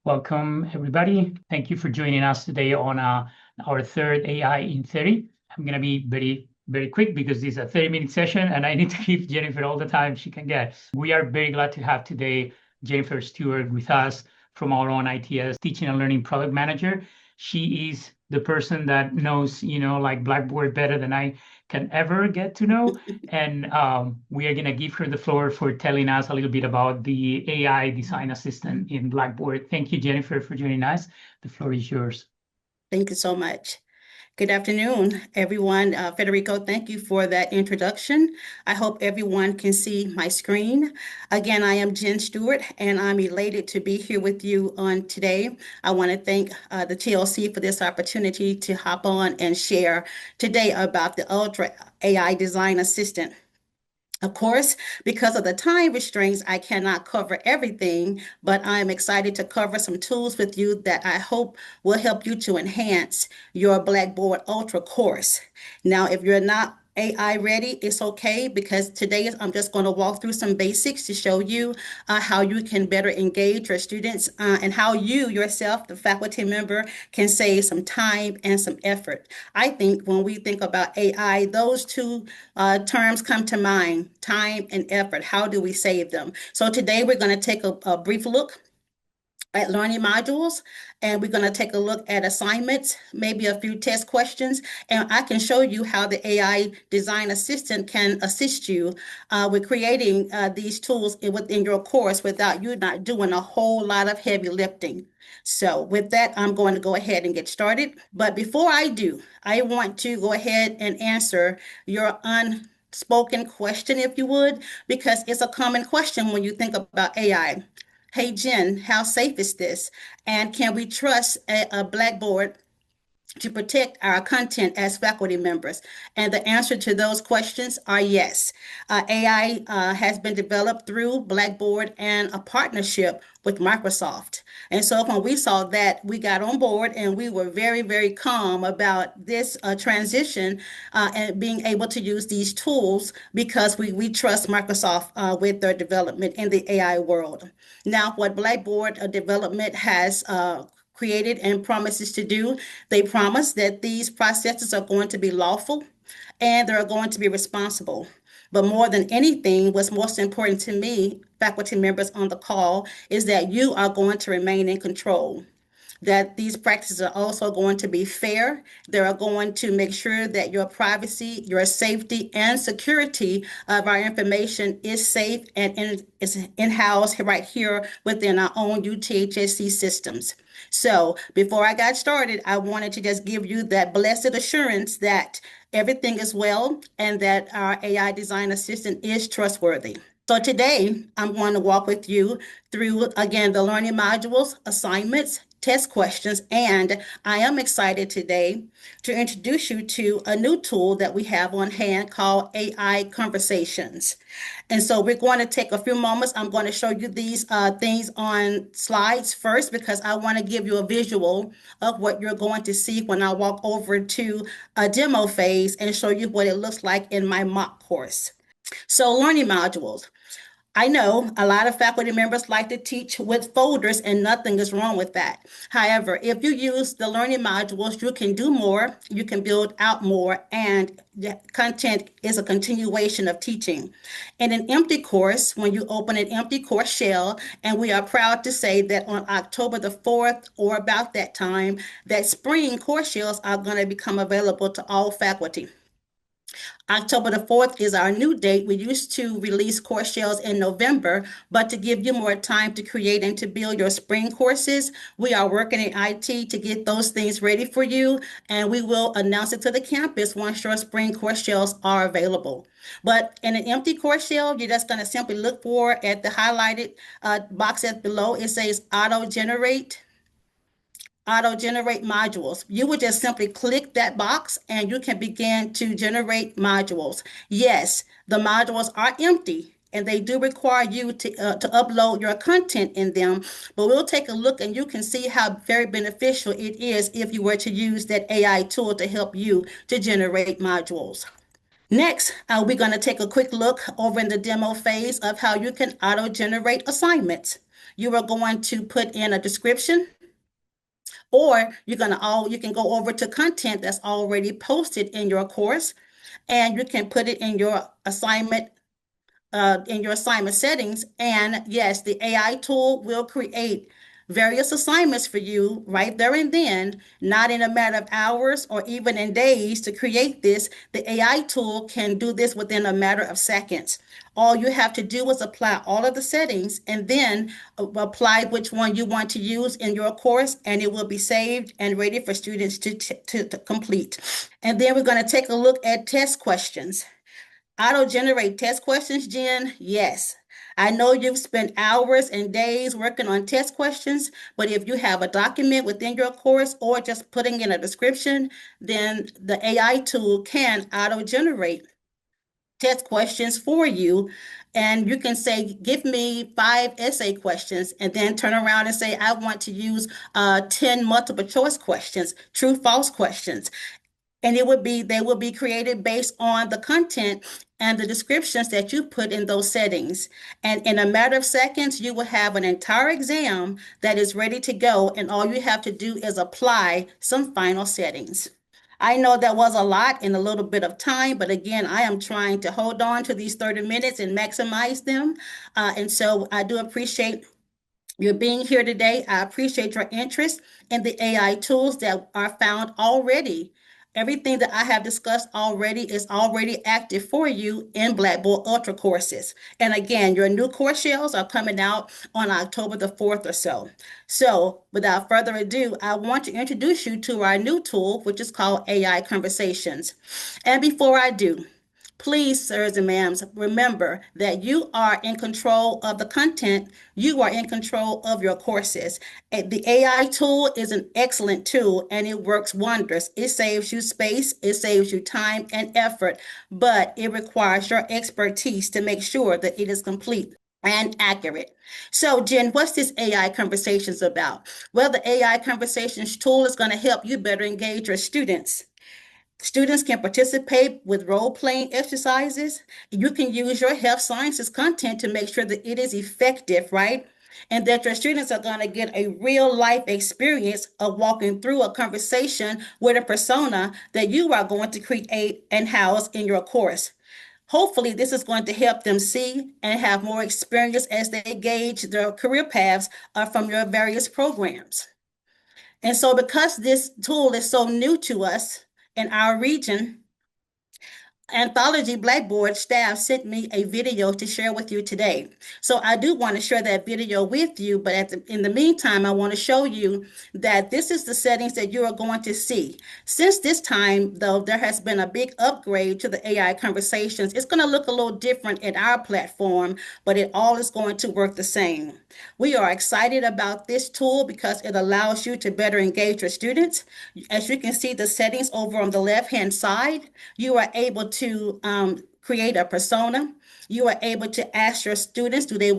Welcome, everybody. Thank you for joining us today on our third AI in 30. I'm going to be very quick because this is a 30-minute session and I need to give Jennifer all the time she can get. We are very glad to have today Jennifer Stewart with us from our own ITS Teaching and Learning Product Manager. She is the person that knows, like Blackboard better than I can ever get to know. And we are going to give her the floor for telling us a little bit about the AI design assistant in Blackboard. Thank you, Jennifer, for joining us. The floor is yours. Thank you so much. Good afternoon, everyone. Federico, thank you for that introduction. I hope everyone can see my screen. Again, I am Jen Stewart, and I'm elated to be here with you on today. I want to thank the TLC for this opportunity to hop on and share today about the Ultra AI Design Assistant. Of course, because of the time restraints, I cannot cover everything, but I'm excited to cover some tools with you that I hope will help you to enhance your Blackboard Ultra course. Now, if you're not AI ready, it's okay because today I'm just going to walk through some basics to show you how you can better engage your students and how you yourself, the faculty member, can save some time and some effort. I think when we think about AI, those two terms come to mind, time and effort. How do we save them? So today we're going to take a brief look at learning modules, and we're going to take a look at assignments, maybe a few test questions, and I can show you how the AI design assistant can assist you with creating these tools within your course without you not doing a whole lot of heavy lifting. So with that, I'm going to go ahead and get started. But before I do, I want to go ahead and answer your unspoken question, if you would, because it's a common question when you think about AI. Hey, Jen, how safe is this? And can we trust a Blackboard to protect our content as faculty members? And the answer to those questions are yes. AI has been developed through Blackboard and a partnership with Microsoft. And so when we saw that, we got on board and we were very calm about this transition and being able to use these tools because we trust Microsoft with their development in the AI world. Now, what Blackboard development has created and promises to do. They promise that these processes are going to be lawful and they're going to be responsible. But more than anything, what's most important to me, faculty members on the call, is that you are going to remain in control. That these practices are also going to be fair. They are going to make sure that your privacy, your safety, and security of our information is safe and is in-house right here within our own UTHSC systems. So before I got started, I wanted to just give you that blessed assurance that everything is well and that our AI design assistant is trustworthy. So today, I'm going to walk with you through, again, the learning modules, assignments, test questions, and I am excited today to introduce you to a new tool that we have on hand called AI Conversations. And so we're going to take a few moments. I'm going to show you these things on slides first because I want to give you a visual of what you're going to see when I walk over to a demo phase and show you what it looks like in my mock course. So learning modules. I know a lot of faculty members like to teach with folders and nothing is wrong with that. However, if you use the learning modules, you can do more, you can build out more, and the content is a continuation of teaching. In an empty course, when you open an empty course shell, and we are proud to say that on October the 4th or about that time, that spring course shells are going to become available to all faculty. October the 4th is our new date. We used to release course shells in November, but to give you more time to create and to build your spring courses, we are working in IT to get those things ready for you, and we will announce it to the campus once your spring course shells are available. But in an empty course shell, you're just going to simply look for at the highlighted box below. It says auto-generate modules. You would just simply click that box and you can begin to generate modules. Yes, the modules are empty and they do require you to upload your content in them, but we'll take a look and you can see how very beneficial it is if you were to use that AI tool to help you to generate modules. Next, we're going to take a quick look over in the demo phase of how you can auto-generate assignments. you are going to put in a description, or you can go over to content that's already posted in your course, and you can put it in your assignment settings. And yes, the AI tool will create various assignments for you right there and then, not in a matter of hours or even in days to create this. The AI tool can do this within a matter of seconds. All you have to do is apply all of the settings and then apply which one you want to use in your course, and it will be saved and ready for students to complete. And then we're going to take a look at test questions. Auto-generate test questions, Jen? Yes. I know you've spent hours and days working on test questions, but if you have a document within your course or just putting in a description, then the AI tool can auto-generate test questions for you. And you can say, give me 5 essay questions, and then turn around and say, I want to use 10 multiple choice questions, true, false questions. And they will be created based on the content and the descriptions that you put in those settings. And in a matter of seconds, you will have an entire exam that is ready to go. And all you have to do is apply some final settings. I know that was a lot in a little bit of time, but again, I am trying to hold on to these 30 minutes and maximize them. And so I do appreciate your being here today. I appreciate your interest in the AI tools that are found already. Everything that I have discussed already is already active for you in Blackboard Ultra courses. And again, your new course shells are coming out on October the 4th or so. So without further ado, I want to introduce you to our new tool, which is called AI Conversations. And before I do, please, sirs and ma'ams, remember that you are in control of the content. You are in control of your courses. The AI tool is an excellent tool and it works wonders. It saves you space, it saves you time and effort, but it requires your expertise to make sure that it is complete and accurate. So, Jen, what's this AI Conversations about? Well, the AI Conversations tool is going to help you better engage your students. Students can participate with role-playing exercises. You can use your health sciences content to make sure that it is effective, right? And that your students are going to get a real life experience of walking through a conversation with a persona that you are going to create and house in your course. Hopefully, this is going to help them see and have more experience as they gauge their career paths from your various programs. And so because this tool is so new to us in our region, Anthology Blackboard staff sent me a video to share with you today. So I do want to share that video with you, but in the meantime, I want to show you that this is the settings that you are going to see. Since this time, though, there has been a big upgrade to the AI Conversations. It's going to look a little different in our platform, but it all is going to work the same. We are excited about this tool because it allows you to better engage your students. As you can see the settings over on the left-hand side, you are able to create a persona. You are able to ask your students, do they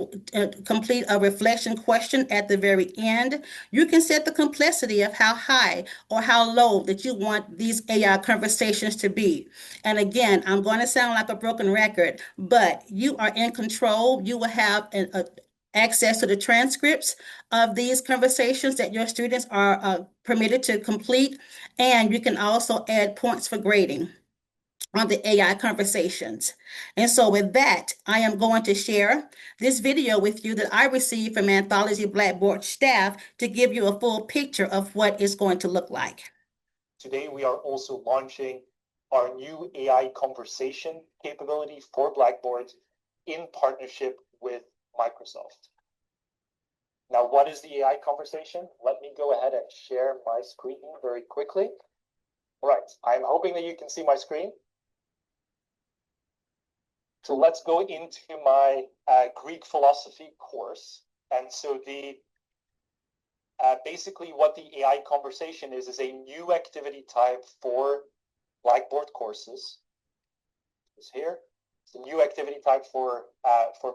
complete a reflection question at the very end? You can set the complexity of how high or how low that you want these AI conversations to be. And again, I'm going to sound like a broken record, but you are in control. You will have access to the transcripts of these conversations that your students are permitted to complete. And you can also add points for grading on the AI conversations. And so with that, I am going to share this video with you that I received from Anthology Blackboard staff to give you a full picture of what it's going to look like. Today, we are also launching our new AI conversation capability for Blackboard in partnership with Microsoft. Now, what is the AI conversation? Let me go ahead and share my screen very quickly. All right, I'm hoping that you can see my screen. So let's go into my Greek philosophy course. And so basically what the AI conversation is a new activity type for Blackboard courses. It's here. It's a new activity type for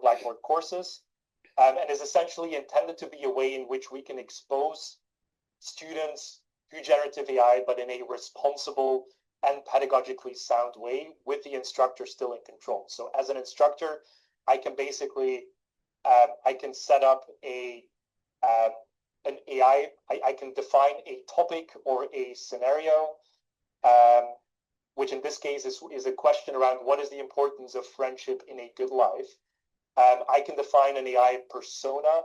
Blackboard courses, and is essentially intended to be a way in which we can expose students to generative AI, but in a responsible and pedagogically sound way with the instructor still in control. So as an instructor, I can basically I can set up a an AI, I can define a topic or a scenario, which in this case is a question around what is the importance of friendship in a good life. I can define an AI persona,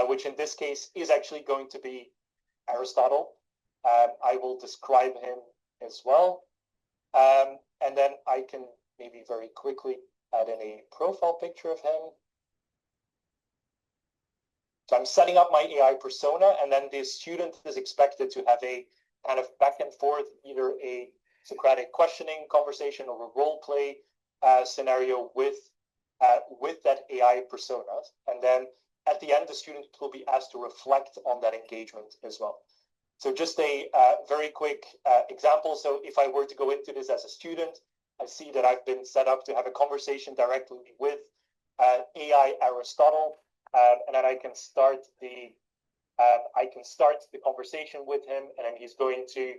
which in this case is actually going to be Aristotle. I will describe him as well. And then I can maybe very quickly add in a profile picture of him. So I'm setting up my AI persona, and then the student is expected to have a kind of back and forth, either a Socratic questioning conversation or a role play scenario with that AI persona. And then at the end, the student will be asked to reflect on that engagement as well. So just a very quick example. So if I were to go into this as a student, I see that I've been set up to have a conversation directly with AI Aristotle. And then I can start the conversation with him, and then he's going to,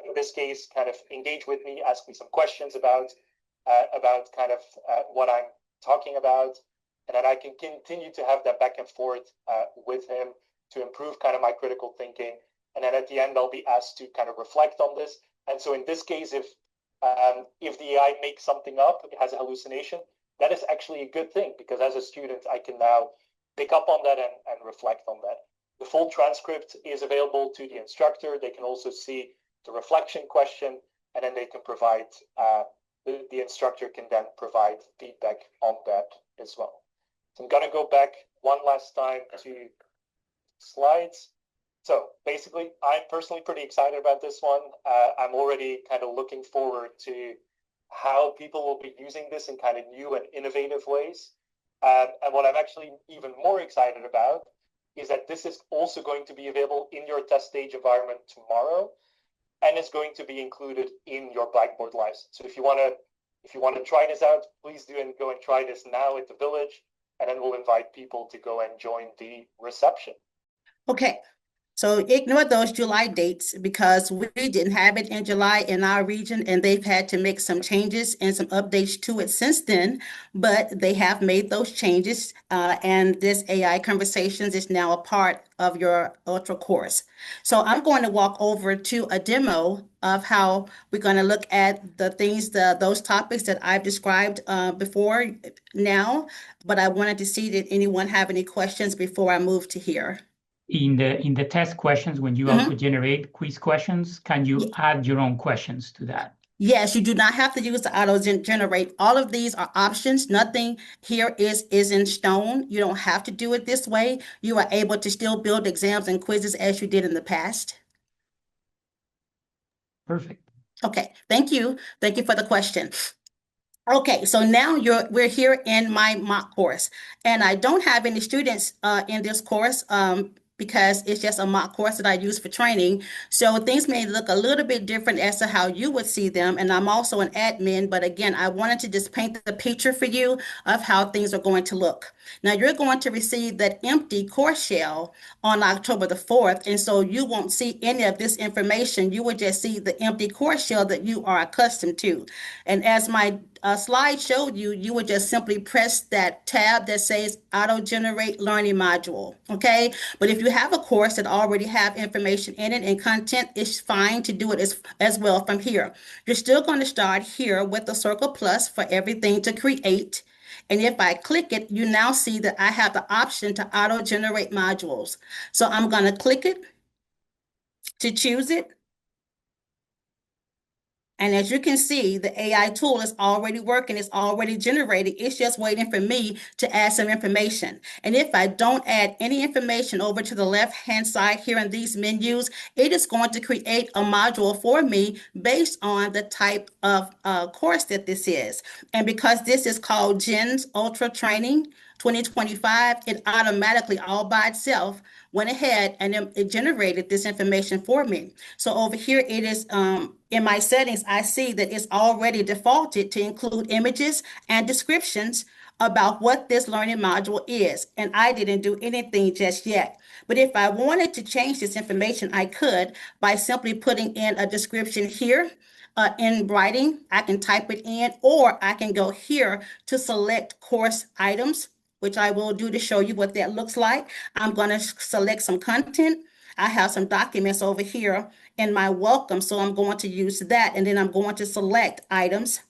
in this case, kind of engage with me, ask me some questions about kind of what I'm talking about, and then I can continue to have that back and forth with him to improve kind of my critical thinking. And then at the end, I'll be asked to kind of reflect on this. And so in this case, if the AI makes something up, it has a hallucination, that is actually a good thing, because as a student, I can now pick up on that and reflect on that. The full transcript is available to the instructor. They can also see the reflection question, and then they can provide, the instructor can then provide feedback on that as well. So I'm going to go back one last time to slides. So basically, I'm personally pretty excited about this one. I'm already kind of looking forward to how people will be using this in kind of new and innovative ways. And what I'm actually even more excited about is that this is also going to be available in your test stage environment tomorrow, and it's going to be included in your Blackboard license. So if you want to try this out, please do and go and try this now at the Village, and then we'll invite people to go and join the reception. Okay. So ignore those July dates, because we didn't have it in July in our region, and they've had to make some changes and some updates to it since then, but they have made those changes, and this AI Conversations is now a part of your Ultra course. So I'm going to walk over to a demo of how we're going to look at the things, those topics that I've described before now, but I wanted to see, did anyone have any questions before I move to here? In the test questions, when you auto-generate quiz questions, can you add your own questions to that? Yes, you do not have to use the auto-generate. All of these are options. Nothing here is in stone. You don't have to do it this way. You are able to still build exams and quizzes as you did in the past. Perfect. Okay, thank you. Thank you for the question. Okay, so now we're here in my mock course, and I don't have any students in this course because it's just a mock course that I use for training. So things may look a little bit different as to how you would see them. And I'm also an admin, but again, I wanted to just paint the picture for you of how things are going to look. Now you're going to receive that empty course shell on October the 4th. And so you won't see any of this information. You will just see the empty course shell that you are accustomed to. And as my slide showed you, you would just simply press that tab that says auto-generate learning module, okay? But if you have a course that already have information in it and content, it's fine to do it as well from here. You're still going to start here with the circle plus for everything to create. And if I click it, you now see that I have the option to auto-generate modules. So I'm going to click it to choose it. And as you can see, the AI tool is already working. It's already generated. It's just waiting for me to add some information. And if I don't add any information over to the left-hand side here in these menus, it is going to create a module for me based on the type of course that this is. And because this is called Jen's Ultra Training 2025, it automatically all by itself went ahead and it generated this information for me. So over here, it is in my settings, I see that it's already defaulted to include images and descriptions about what this learning module is. And I didn't do anything just yet. But if I wanted to change this information, I could by simply putting in a description here. In writing, I can type it in, or I can go here to select course items. which I will do to show you what that looks like. I'm going to select some content. I have some documents over here in my welcome, so I'm going to use that, and then I'm going to select items.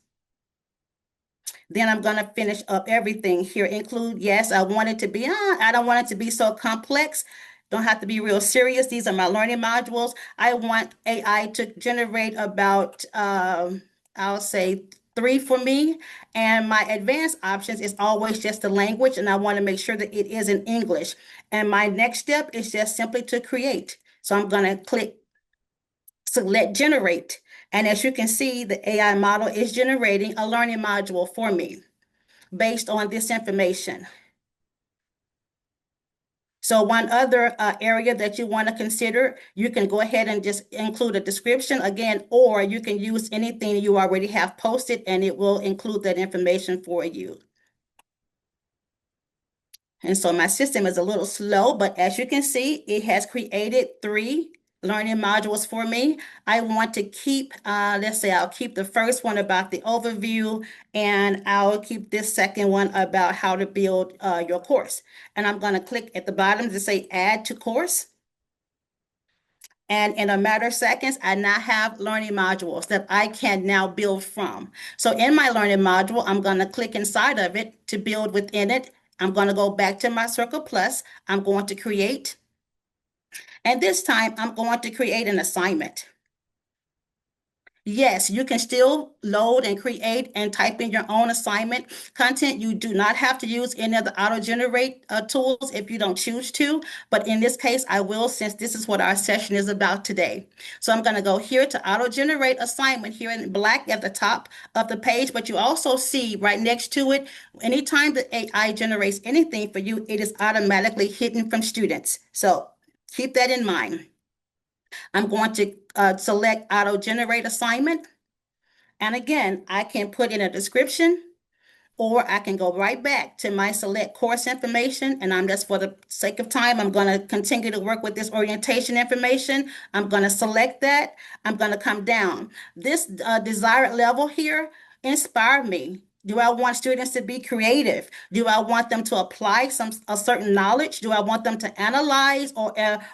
Then I'm going to finish up everything here. Include, yes, I want it to be, I don't want it to be so complex. Don't have to be real serious. These are my learning modules. I want AI to generate about, I'll say 3 for me. And my advanced options is always just the language, and I want to make sure that it is in English. And my next step is just simply to create. So I'm going to click select generate. And as you can see, the AI model is generating a learning module for me based on this information. So one other area that you want to consider, you can go ahead and just include a description again, or you can use anything you already have posted and it will include that information for you. And so my system is a little slow, but as you can see, it has created 3 learning modules for me. I want to keep, let's say I'll keep the first one about the overview, and I'll keep this second one about how to build your course. And I'm going to click at the bottom to say add to course. And in a matter of seconds, I now have learning modules that I can now build from. So in my learning module, I'm going to click inside of it to build within it. I'm going to go back to my Circle Plus. I'm going to create. And this time, I'm going to create an assignment. Yes, you can still load and create and type in your own assignment content. You do not have to use any of the auto-generate tools if you don't choose to. But in this case, I will, since this is what our session is about today. So I'm going to go here to auto-generate assignment here in black at the top of the page. But you also see right next to it, anytime the AI generates anything for you, it is automatically hidden from students. So keep that in mind. I'm going to select auto generate assignment. And again, I can put in a description, or I can go right back to my select course information. And I'm just, for the sake of time, I'm going to continue to work with this orientation information. I'm going to select that. I'm going to come down. This desired level here, inspire me. Do I want students to be creative? Do I want them to apply a certain knowledge? Do I want them to analyze or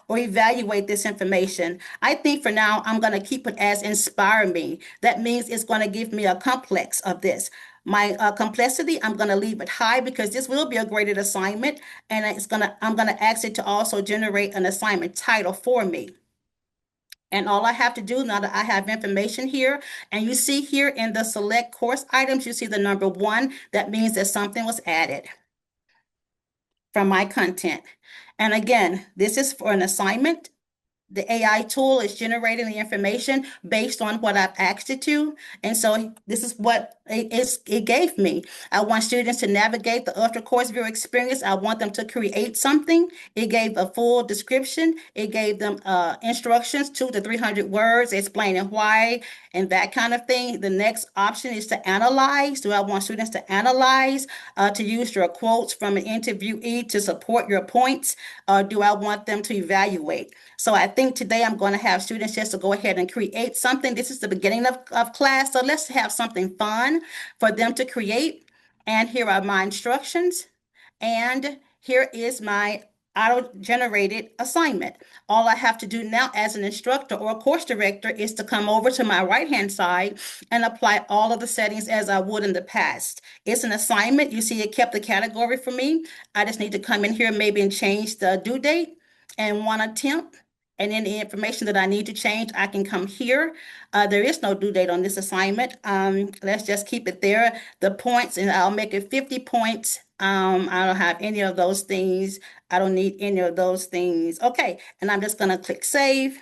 evaluate this information? I think for now, I'm going to keep it as inspire me. That means it's going to give me a complex of this. My complexity, I'm going to leave it high because this will be a graded assignment, and I'm going to ask it to also generate an assignment title for me. And all I have to do now that I have information here, and you see here in the select course items, you see the number 1. That means that something was added from my content. And again, this is for an assignment. The AI tool is generating the information based on what I've asked it to. And so this is what it gave me. I want students to navigate the Ultra Course Viewer experience. I want them to create something. It gave a full description. It gave them instructions, 200 to 300 words, explaining why and that kind of thing. The next option is to analyze. Do I want students to analyze, to use your quotes from an interviewee to support your points? Or do I want them to evaluate? So I think today I'm going to have students just to go ahead and create something. This is the beginning of class, so let's have something fun for them to create. And here are my instructions. And here is my auto-generated assignment. All I have to do now as an instructor or a course director is to come over to my right-hand side and apply all of the settings as I would in the past. It's an assignment. You see it kept the category for me. I just need to come in here maybe and change the due date and 1 attempt. And then the information that I need to change, I can come here. There is no due date on this assignment. Let's just keep it there. The points, and I'll make it 50 points. I don't have any of those things. I don't need any of those things. Okay, and I'm just going to click save.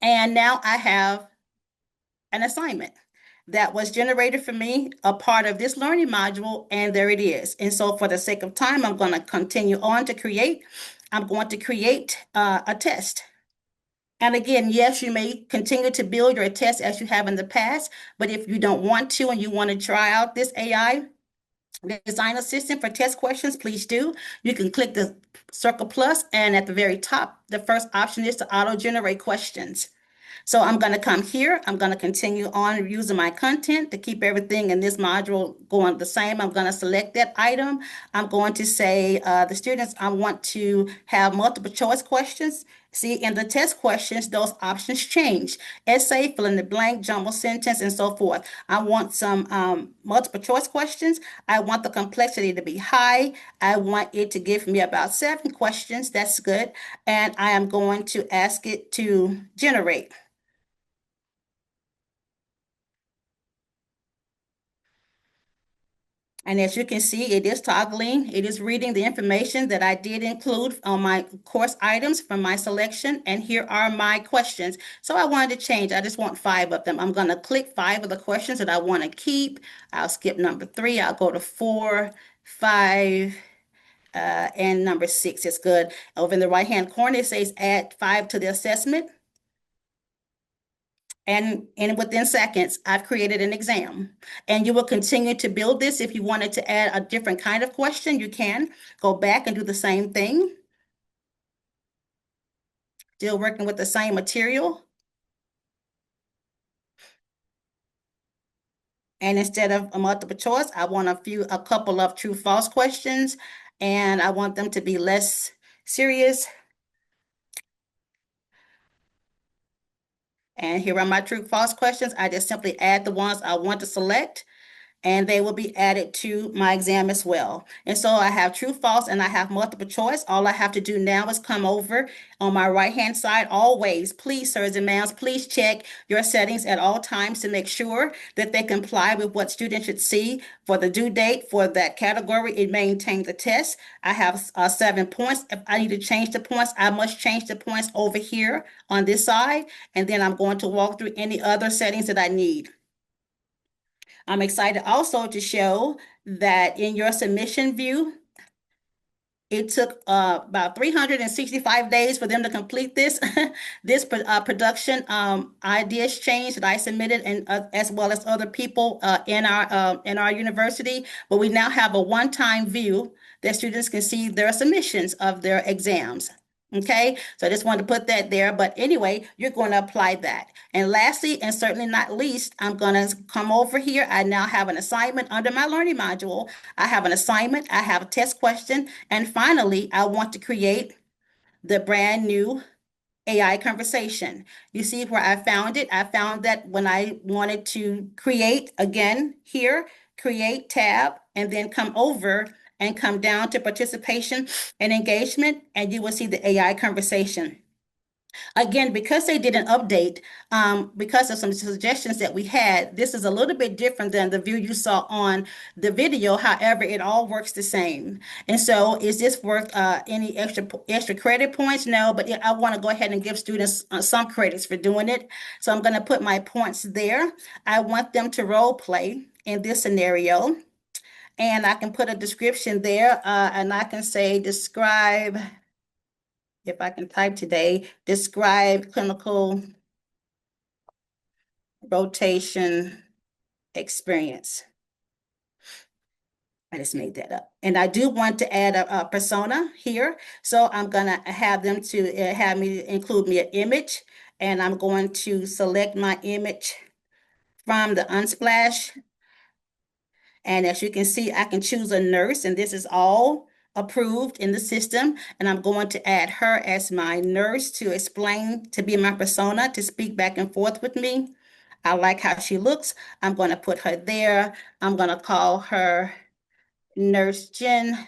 And now I have an assignment that was generated for me, a part of this learning module, and there it is. And so for the sake of time, I'm going to continue on to create. I'm going to create a test. And again, yes, you may continue to build your test as you have in the past, but if you don't want to and you want to try out this AI design assistant for test questions, please do. You can click the Circle Plus, and at the very top, the first option is to auto-generate questions. So I'm going to come here. I'm going to continue on using my content to keep everything in this module going the same. I'm going to select that item. I'm going to say, the students, I want to have multiple choice questions. See, in the test questions, those options change. Essay, fill in the blank, jumble sentence, and so forth. I want some multiple choice questions. I want the complexity to be high. I want it to give me about 7 questions. That's good. And I am going to ask it to generate. And as you can see, it is toggling. It is reading the information that I did include on my course items from my selection. And here are my questions. So I wanted to change. I just want 5 of them. I'm going to click 5 of the questions that I want to keep. I'll skip number 3. I'll go to 4, 5, and number 6 is good. Over in the right-hand corner, it says add 5 to the assessment. And within seconds, I've created an exam. And you will continue to build this. If you wanted to add a different kind of question, you can go back and do the same thing. Still working with the same material. And instead of a multiple choice, I want a couple of true false questions, and I want them to be less serious. And here are my true false questions. I just simply add the ones I want to select, and they will be added to my exam as well. And so I have true, false, and I have multiple choice. All I have to do now is come over on my right-hand side. Always, please, sirs and ma'ams, please check your settings at all times to make sure that they comply with what students should see for the due date for that category. It maintains the test. I have 7 points. If I need to change the points, I must change the points over here on this side. And then I'm going to walk through any other settings that I need. I'm excited also to show that in your submission view, it took about 365 days for them to complete this this production ideas change that I submitted, and as well as other people in our university. But we now have a one-time view that students can see their submissions of their exams. Okay, so I just wanted to put that there. But anyway, you're going to apply that. And lastly, and certainly not least, I'm going to come over here. I now have an assignment under my learning module. I have an assignment, I have a test question, and finally, I want to create the brand new AI conversation. You see where I found it? I found that when I wanted to create, again, here, create tab, and then come over and come down to participation and engagement, and you will see the AI conversation. Again, because they did an update, because of some suggestions that we had, this is a little bit different than the view you saw on the video. However, it all works the same. And so is this worth any extra credit points? No, but I want to go ahead and give students some credits for doing it. So I'm going to put my points there. I want them to role play in this scenario. And I can put a description there, and I can say describe, if I can type today, describe clinical rotation experience. I just made that up. And I do want to add a persona here. So I'm going to have them to have me include me an image, and I'm going to select my image from the Unsplash. And as you can see, I can choose a nurse, and this is all approved in the system. And I'm going to add her as my nurse to explain, to be my persona, to speak back and forth with me. I like how she looks. I'm going to put her there. I'm going to call her Nurse Jen.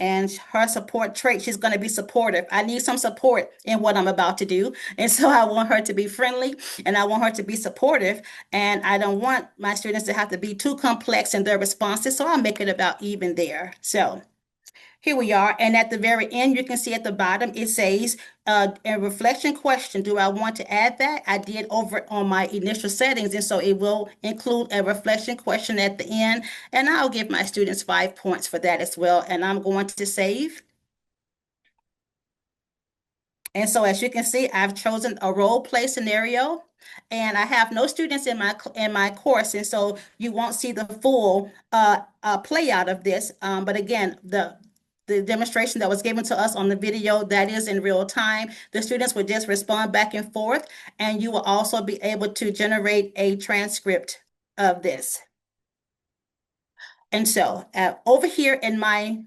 And her support trait, she's going to be supportive. I need some support in what I'm about to do. And so I want her to be friendly, and I want her to be supportive. And I don't want my students to have to be too complex in their responses. So I'll make it about even there. So here we are. And at the very end, you can see at the bottom, it says a reflection question. Do I want to add that? I did over on my initial settings. And so it will include a reflection question at the end. And I'll give my students 5 points for that as well. And I'm going to save. And so as you can see, I've chosen a role play scenario. And I have no students in my course. And so you won't see the full play out of this. But again, the demonstration that was given to us on the video, that is in real time. The students would just respond back and forth, and you will also be able to generate a transcript of this. And so over here in my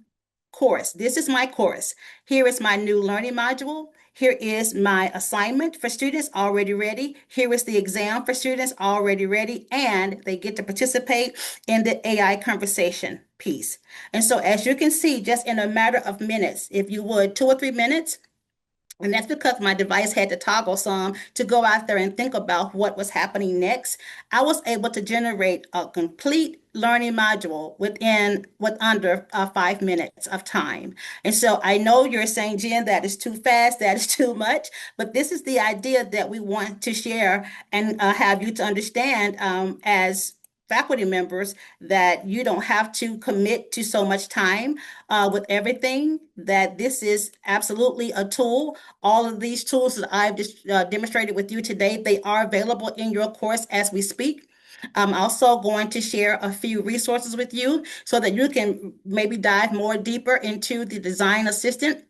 course, this is my course. Here is my new learning module. Here is my assignment for students already ready. Here is the exam for students already ready, and they get to participate in the AI conversation piece. And so as you can see, just in a matter of minutes, if you would, 2 or 3 minutes, and that's because my device had to toggle some to go out there and think about what was happening next. I was able to generate a complete learning module with under 5 minutes of time. And so I know you're saying, Jen, that is too fast, that is too much, but this is the idea that we want to share and have you to understand as faculty members, that you don't have to commit to so much time with everything, that this is absolutely a tool. All of these tools that I've just demonstrated with you today, they are available in your course as we speak. I'm also going to share a few resources with you so that you can maybe dive more deeper into the design assistant.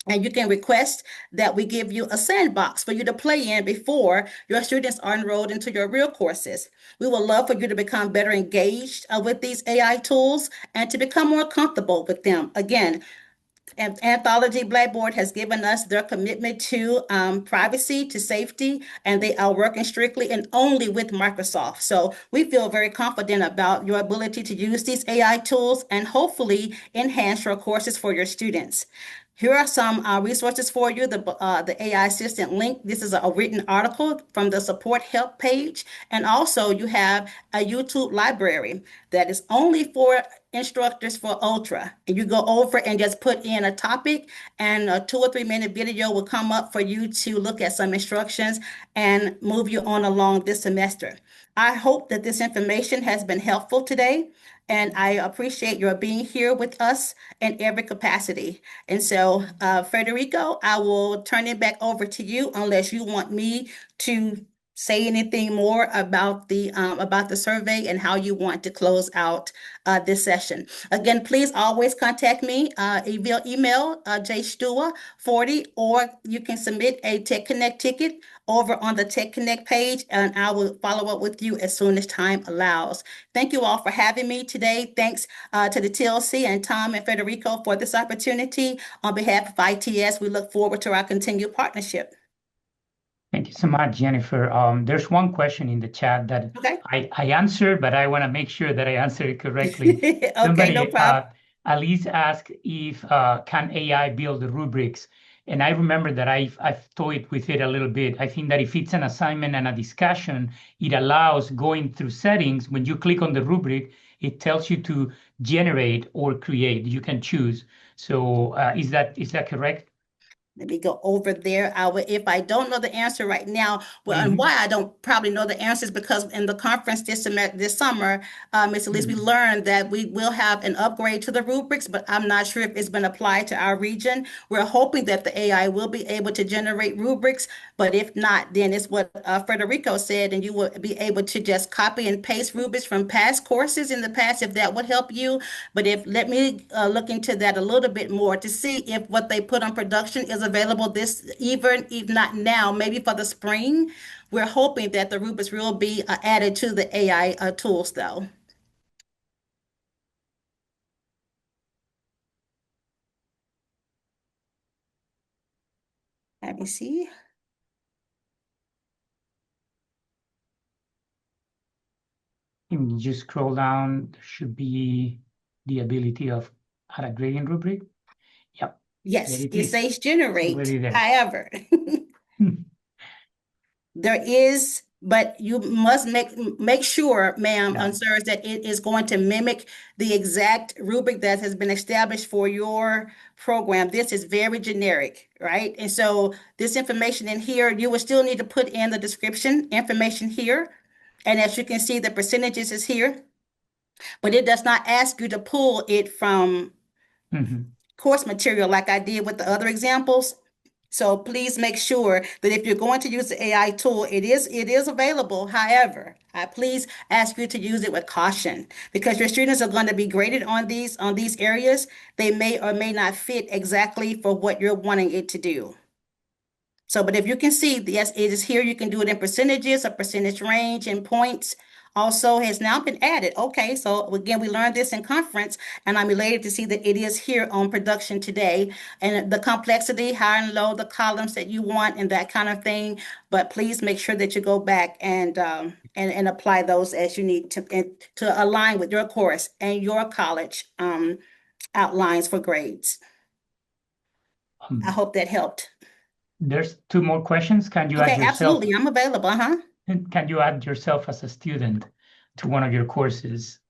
And you can request that we give you a sandbox for you to play in before your students are enrolled into your real courses. We would love for you to become better engaged with these AI tools and to become more comfortable with them. Again, Anthology Blackboard has given us their commitment to privacy, to safety, and they are working strictly and only with Microsoft. So we feel very confident about your ability to use these AI tools and hopefully enhance your courses for your students. Here are some resources for you. The AI Assistant link. This is a written article from the support help page. And also you have a YouTube library that is only for instructors for Ultra. And you go over and just put in a topic, and a 2 or 3 minute video will come up for you to look at some instructions and move you on along this semester. I hope that this information has been helpful today, and I appreciate your being here with us in every capacity. And so, Federico, I will turn it back over to you unless you want me to say anything more about the survey and how you want to close out this session. Again, please always contact me via email, jstewart40, or you can submit a Tech Connect ticket over on the Tech Connect page, and I will follow up with you as soon as time allows. Thank you all for having me today. Thanks to the TLC and Tom and Federico for this opportunity. On behalf of ITS, we look forward to our continued partnership. Thank you so much, Jennifer. There's one question in the chat that Okay. I answered, but I want to make sure that I answered it correctly. Okay, Somebody, no problem. Alice asked if can AI build the rubrics? And I remember that I've toyed with it a little bit. I think that if it's an assignment and a discussion, it allows going through settings. When you click on the rubric, it tells you to generate or create. You can choose. So is that correct? Let me go over there. If I don't know the answer right now, well, and why I don't probably know the answers, because in the conference this summer, Ms. Elise, we learned that we will have an upgrade to the rubrics, but I'm not sure if it's been applied to our region. We're hoping that the AI will be able to generate rubrics, but if not, then it's what Federico said, and you will be able to just copy and paste rubrics from past courses in the past, if that would help you. But let me look into that a little bit more to see if what they put on production is available even if not now, maybe for the spring. We're hoping that the rubrics will be added to the AI tools, though. Let me see. If you just scroll down, there should be the ability of add a gradient rubric. Yep. Yes, it says generate. However, there is, but you must make sure, ma'am and sirs, that it is going to mimic the exact rubric that has been established for your program. This is very generic, right? And so this information in here, you will still need to put in the description information here. And as you can see, the percentages is here, but it does not ask you to pull it from course material like I did with the other examples. So please make sure that if you're going to use the AI tool, it is available. However, I please ask you to use it with caution because your students are going to be graded on these areas. They may or may not fit exactly for what you're wanting it to do. So, but if you can see, yes, it is here. You can do it in percentages, a percentage range, and points. Also has now been added. Okay, so again, we learned this in conference, and I'm elated to see that it is here on production today. And the complexity, high and low, the columns that you want, and that kind of thing. But please make sure that you go back and apply those as you need to align with your course and your college outlines for grades. I hope that helped. There's 2 more questions. Can you add Okay, yourself? absolutely. I'm available. Can you add yourself as a student to one of your courses?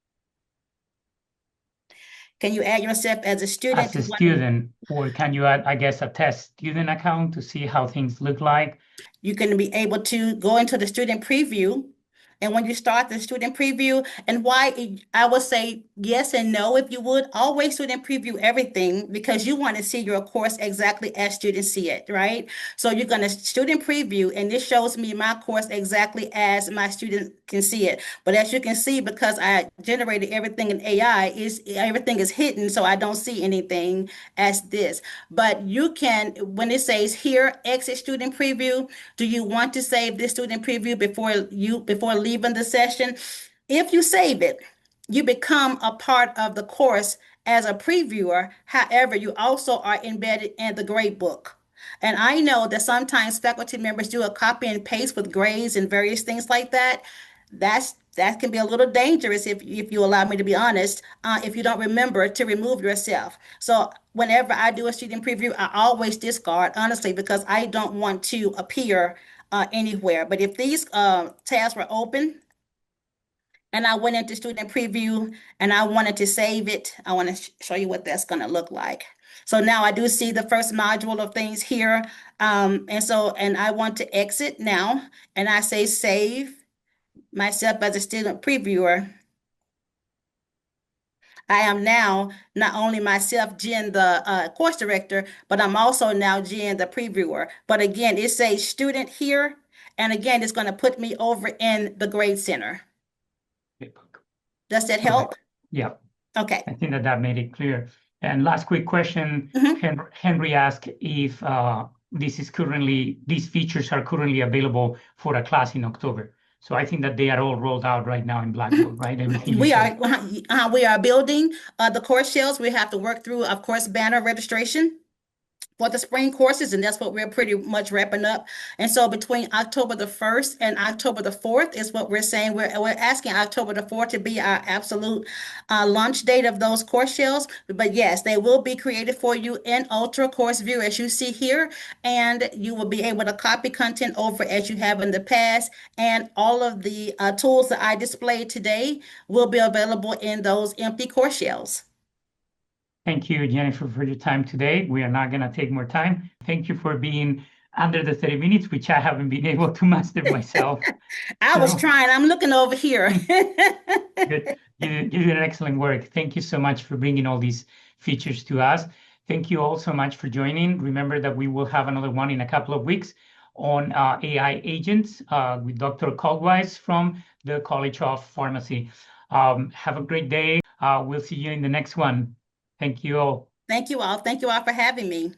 Can you add yourself as a student? As a student, or can you add, I guess, a test student account to see how things look like? You're going to be able to go into the student preview. And when you start the student preview, and why I would say yes and no, if you would, always student preview everything because you want to see your course exactly as students see it, right? So you're going to student preview, and this shows me my course exactly as my student can see it. But as you can see, because I generated everything in AI, everything is hidden, so I don't see anything as this. But you can, when it says here, exit student preview, do you want to save this student preview before leaving the session? If you save it, you become a part of the course as a previewer. However, you also are embedded in the grade book. And I know that sometimes faculty members do a copy and paste with grades and various things like that. That can be a little dangerous if you allow me to be honest, if you don't remember to remove yourself. So whenever I do a student preview, I always discard, honestly, because I don't want to appear anywhere. But if these tabs were open and I went into student preview and I wanted to save it, I want to show you what that's going to look like. So now I do see the first module of things here. And I want to exit now, and I say save myself as a student previewer. I am now not only myself, Jen, the course director, but I'm also now Jen, the previewer. But again, it says student here. And again, it's going to put me over in the grade center. Does that help? Yeah. Okay. I think that made it clear. And last quick question, Henry asked if these features are currently available for a class in October. So I think that they are all rolled out right now in Blackboard, right? Everything we are building the course shells. We have to work through, of course, banner registration for the spring courses, and that's what we're pretty much wrapping up. And so between October the 1st and October the 4th is what we're saying. We're asking October the 4th to be our absolute launch date of those course shells. But yes, they will be created for you in Ultra Course View, as you see here, and you will be able to copy content over as you have in the past. And all of the tools that I displayed today will be available in those empty course shells. Thank you, Jennifer, for your time today. We are not going to take more time. Thank you for being under the 30 minutes, which I haven't been able to master myself. I was trying. I'm looking over here. Good. You did an excellent work. Thank you so much for bringing all these features to us. Thank you all so much for joining. Remember that we will have another one in a couple of weeks on AI agents with Dr. Caldwise from the College of Pharmacy. Have a great day. We'll see you in the next one. Thank you all. Thank you all. Thank you all for having me.